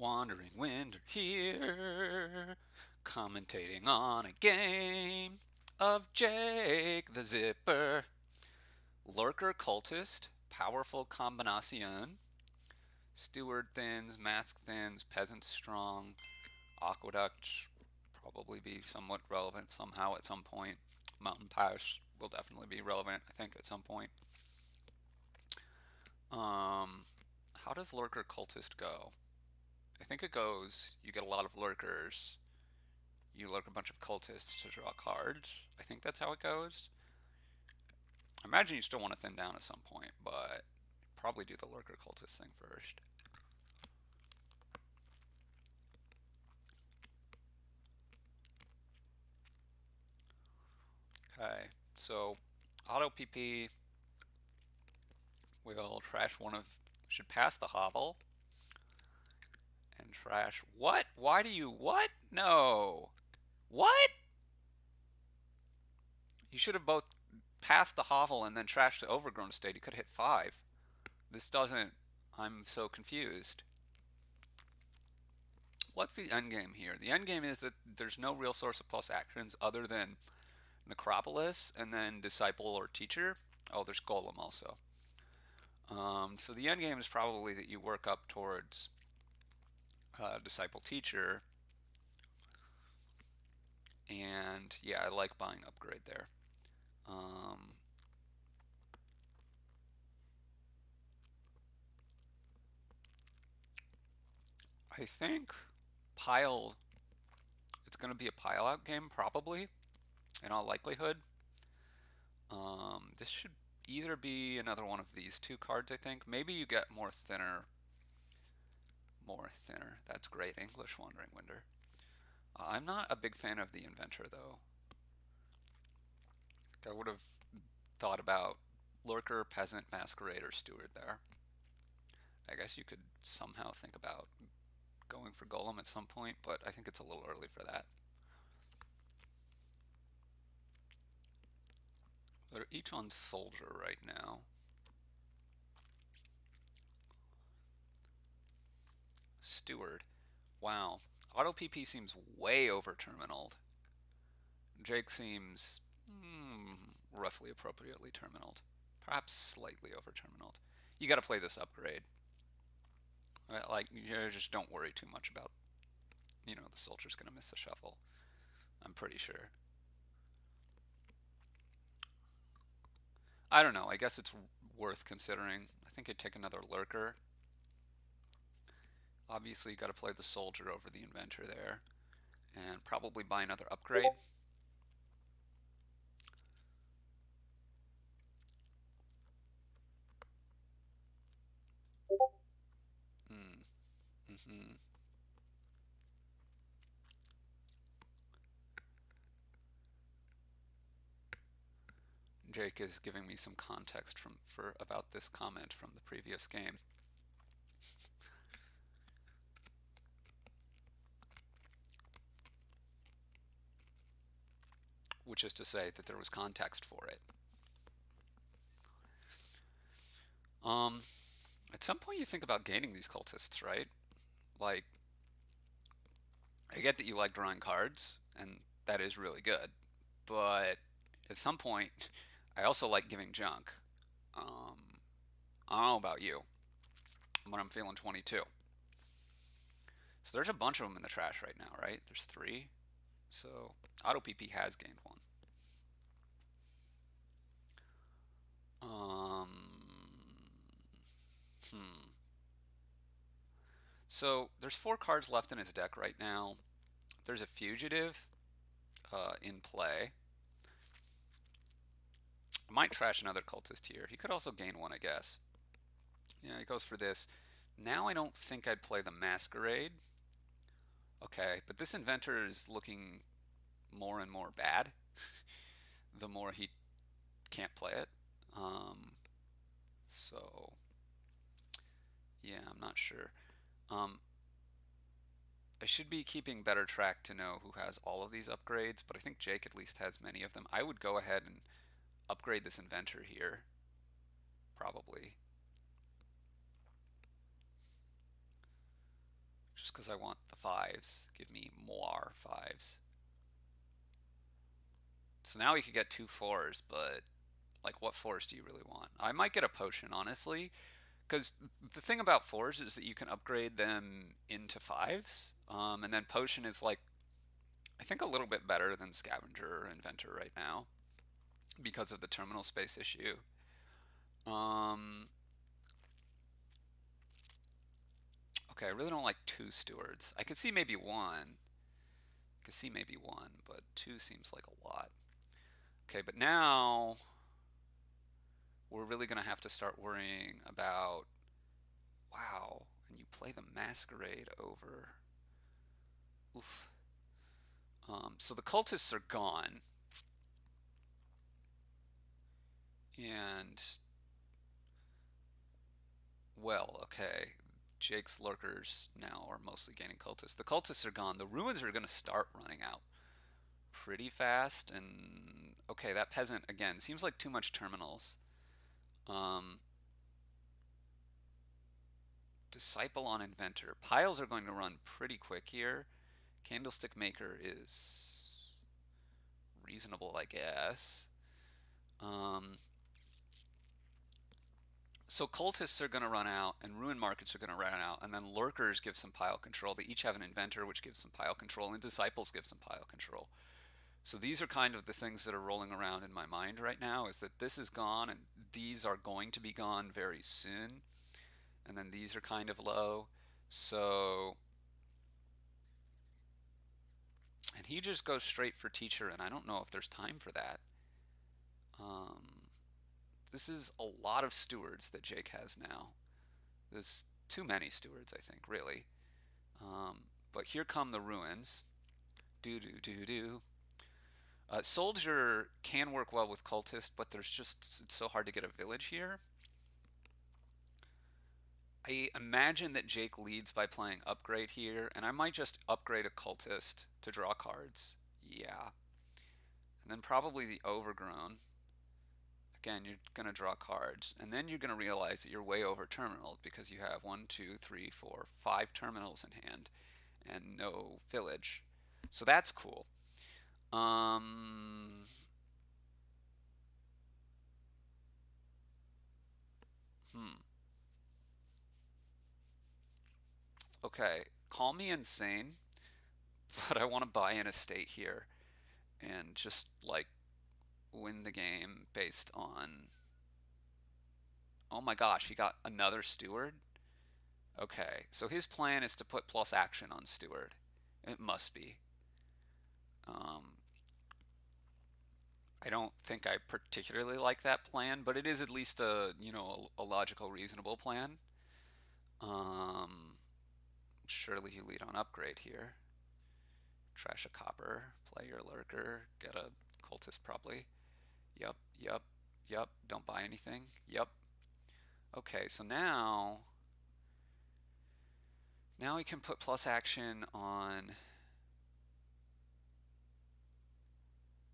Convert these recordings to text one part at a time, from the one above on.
WanderingWinder here, commentating on a game of Jake the Zipper. Lurker-Cultist, powerful combination. Steward thins, mask thins, peasant strong. Aqueduct probably be somewhat relevant somehow at some point. Mountain Pass will definitely be relevant, I think, at some point. How does Lurker-Cultist go? I think it goes, you get a lot of lurkers, you lurk a bunch of cultists to draw cards. I think that's how it goes. I imagine you still want to thin down at some point, but probably do the Lurker-Cultist thing first. Okay, so auto PP will trash one of, should pass the hovel and trash, what? Why do you, what? No. What? You should have both passed the hovel and then trashed the overgrown state. You could have hit 5. This doesn't, I'm so confused. What's the end game here? The end game is that there's no real source of plus actions other than Necropolis and then Disciple or Teacher. Oh, there's Golem also. So the end game is probably that you work up towards Disciple Teacher. And yeah, I like buying upgrade there. I think pile, it's going to be a pile out game probably, in all likelihood. This should either be another one of these two cards, I think. Maybe you get more thinner. More thinner. That's great English, WanderingWinder. I'm not a big fan of the Inventor, though. I would have thought about Lurker, Peasant, Masquerade, or Steward there. I guess you could somehow think about going for Golem at some point, but I think it's a little early for that. They're each on Soldier right now. Steward. Wow. Auto PP seems way over terminaled. Jake seems roughly appropriately terminaled. Perhaps slightly over terminaled. You got to play this upgrade. Like, you just don't worry too much about, the soldier's going to miss the shuffle. I'm pretty sure. I don't know. I guess it's worth considering. I think I'd take another lurker. Obviously, you got to play the soldier over the inventor there. And probably buy another upgrade. Jake is giving me some context about this comment from the previous game. Which is to say that there was context for it. At some point you think about gaining these cultists, right? Like, I get that you like drawing cards, and that is really good, but at some point, I also like giving junk. I don't know about you, but I'm feeling 22. So there's a bunch of them in the trash right now, right? There's 3. So Auto PP has gained 1. So there's 4 cards left in his deck right now. There's a Fugitive in play. I might trash another cultist here. He could also gain 1, I guess. Yeah, he goes for this. Now I don't think I'd play the Masquerade. Okay, but this inventor is looking more and more bad the more he can't play it. So, yeah, I'm not sure. I should be keeping better track to know who has all of these upgrades, but I think Jake at least has many of them. I would go ahead and upgrade this inventor here, probably. just because I want the fives. Give me more fives. So now we could get two fours, but like what fours do you really want? I might get a potion, honestly, because the thing about fours is that you can upgrade them into fives, and then potion is like I think a little bit better than scavenger or inventor right now because of the terminal space issue. Um, okay, I really don't like two stewards. I could see maybe one. I could see maybe one, but two seems like a lot. Okay, but now we're really gonna have to start worrying about. Wow, and you play the masquerade over. Oof. So the cultists are gone, and well, okay. Jake's lurkers now are mostly gaining cultists. The cultists are gone. The ruins are going to start running out pretty fast. And okay, that peasant again seems like too much terminals. Um, Disciple on inventor. Piles are going to run pretty quick here. Candlestick maker is reasonable, I guess. Um, so cultists are going to run out, and ruin markets are going to run out, and then lurkers give some pile control. They each have an inventor, which gives some pile control, and disciples give some pile control. So these are kind of the things that are rolling around in my mind right now, is that this is gone, and these are going to be gone very soon, and then these are kind of low. So, and he just goes straight for teacher, and I don't know if there's time for that. Um, this is a lot of stewards that Jake has now. There's too many stewards, I think, really. But here come the ruins. Do do do do. Soldier can work well with cultist, but there's just it's so hard to get a village here. I imagine that Jake leads by playing upgrade here, and I might just upgrade a cultist to draw cards. Yeah. And then probably the overgrown. Again, you're going to draw cards, and then you're going to realize that you're way over terminal because you have 1, 2, 3, 4, 5 terminals in hand and no village. So that's cool. Um, hmm. Okay, call me insane, but I want to buy an estate here and just like win the game based on. Oh my gosh, he got another steward? Okay, so his plan is to put plus action on steward. It must be. Um, I don't think I particularly like that plan, but it is at least a logical, reasonable plan. Um, Surely he lead on upgrade here. Trash a copper, play your lurker, get a cultist probably. Yep, yep, yep. Don't buy anything. Yep. Okay, so now we can put plus action on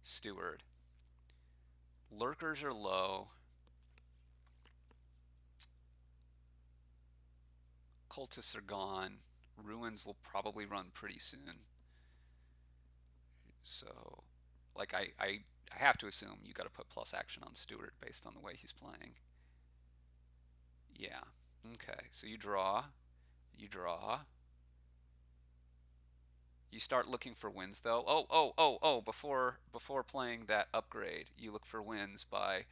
steward. Lurkers are low. Cultists are gone. Ruins will probably run pretty soon. So, like I have to assume you got to put plus action on steward based on the way he's playing. Yeah. Okay. So you draw. You draw. You start looking for wins though. Oh! Before playing that upgrade, you look for wins by.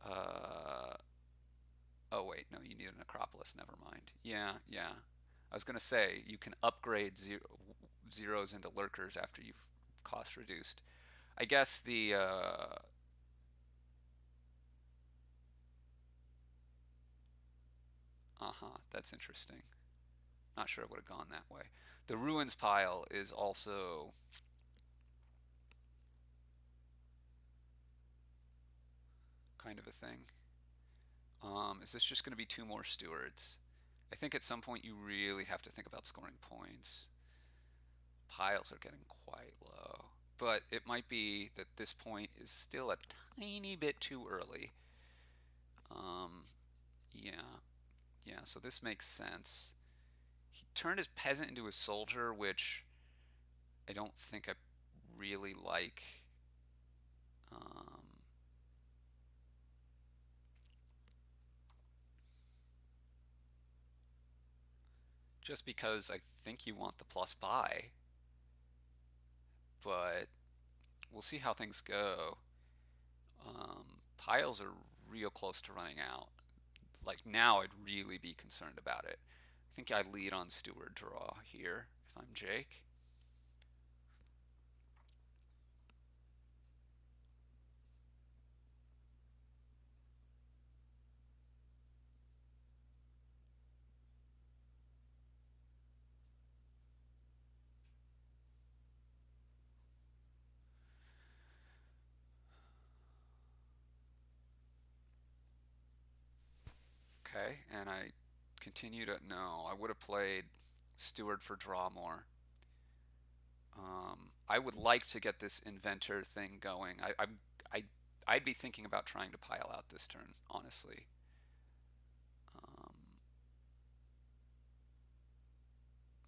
Uh, oh wait, no, you need an Acropolis. Never mind. Yeah, yeah. I was gonna say you can upgrade zeros into lurkers after you've cost reduced. I guess the. Uh-huh. That's interesting. Not sure it would have gone that way. The ruins pile is also kind of a thing. Is this just going to be two more stewards? I think at some point you really have to think about scoring points. Piles are getting quite low. But it might be that this point is still a tiny bit too early. Um, yeah, yeah, so this makes sense. He turned his peasant into a soldier, which I don't think I really like. Um, just because I think you want the plus buy, but we'll see how things go. Piles are real close to running out. Like now, I'd really be concerned about it. I think I lead on steward draw here if I'm Jake. Okay, and I continue to no. I would have played steward for draw more. I would like to get this inventor thing going. I I'd be thinking about trying to pile out this turn, honestly. Um,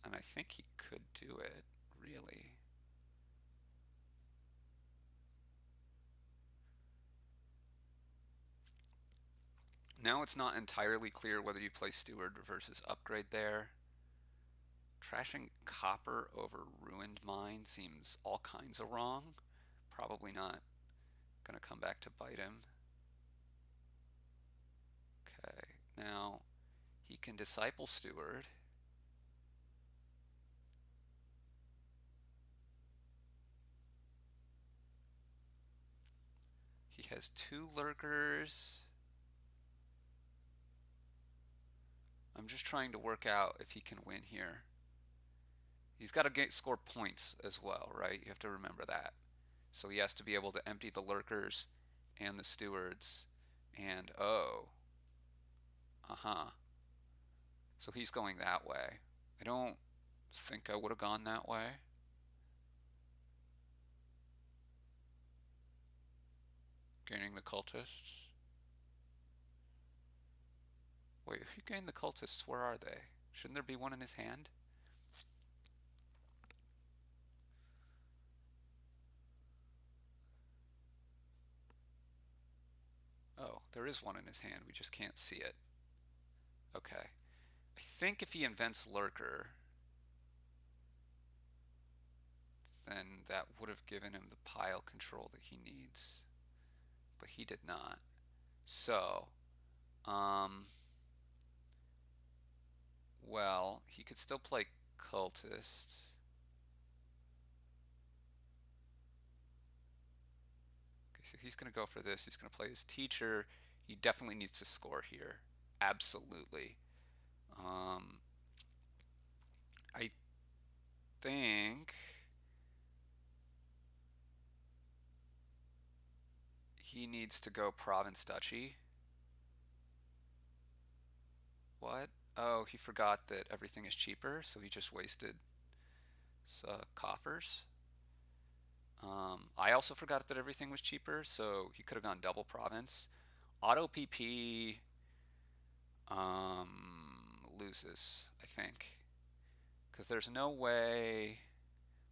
and I think he could do it, really. Now it's not entirely clear whether you play steward versus upgrade there. Trashing copper over ruined mine seems all kinds of wrong. Probably not gonna come back to bite him. Okay, now he can disciple steward. He has two lurkers. I'm just trying to work out if he can win here. He's got to score points as well, right? You have to remember that. So he has to be able to empty the lurkers and the stewards. And oh, uh-huh. So he's going that way. I don't think I would have gone that way. Gaining the cultists. Wait, if you gain the cultists, where are they? Shouldn't there be one in his hand? Oh, there is one in his hand. We just can't see it. Okay. I think if he invents Lurker, then that would have given him the pile control that he needs. But he did not. So, um, well, he could still play Cultist. Okay, so he's going to go for this. He's going to play his teacher. He definitely needs to score here. Absolutely. Um, I think he needs to go province duchy. What? Oh, he forgot that everything is cheaper, so he just wasted coffers. I also forgot that everything was cheaper, so he could have gone double province. Auto PP loses, I think, because there's no way.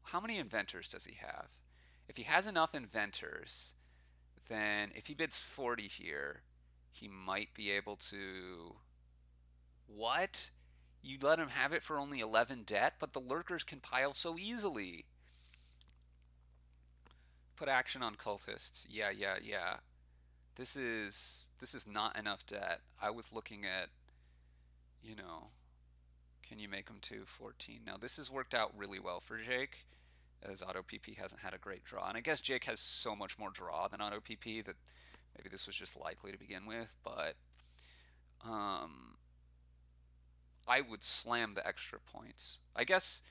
How many inventors does he have? If he has enough inventors, then if he bids 40 here, he might be able to. What? You let him have it for only 11 debt, but the lurkers can pile so easily. Put action on cultists. Yeah, yeah, yeah. This is not enough debt. I was looking at, you know, can you make them to 14? Now this has worked out really well for Jake, as Auto PP hasn't had a great draw, and I guess Jake has so much more draw than Auto PP that maybe this was just likely to begin with. But um, I would slam the extra points. I guess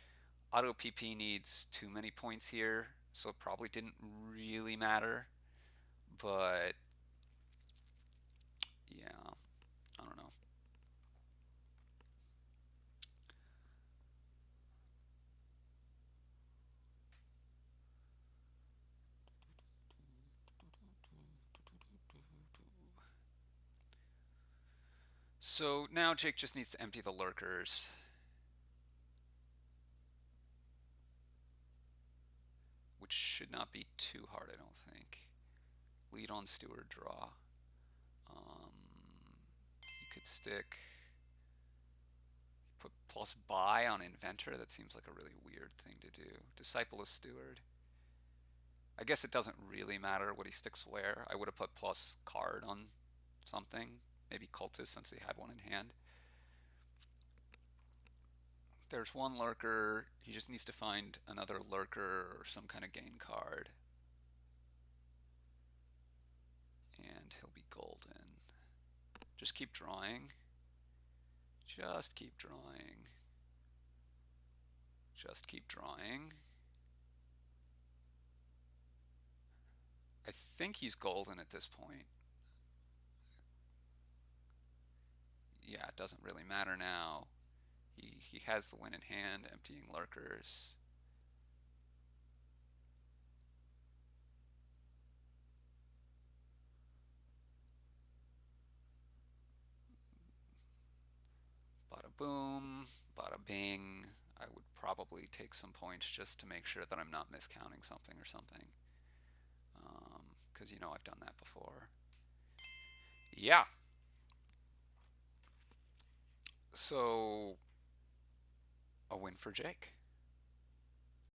Auto PP needs too many points here, so it probably didn't really matter. But yeah, I don't know. So now Jake just needs to empty the lurkers. which should not be too hard, I don't think. Lead on steward, draw. You could stick, put plus buy on inventor. That seems like a really weird thing to do. Disciple of steward. I guess it doesn't really matter what he sticks where. I would have put plus card on something. Maybe cultist since he had one in hand. There's one lurker. He just needs to find another lurker or some kind of gain card. And he'll be golden. Just keep drawing. Just keep drawing. Just keep drawing. I think he's golden at this point. Yeah, it doesn't really matter now. He has the win in hand, emptying lurkers. Bada boom, bada bing. I would probably take some points just to make sure that I'm not miscounting something or something. Because you know I've done that before. Yeah. So, a win for Jake.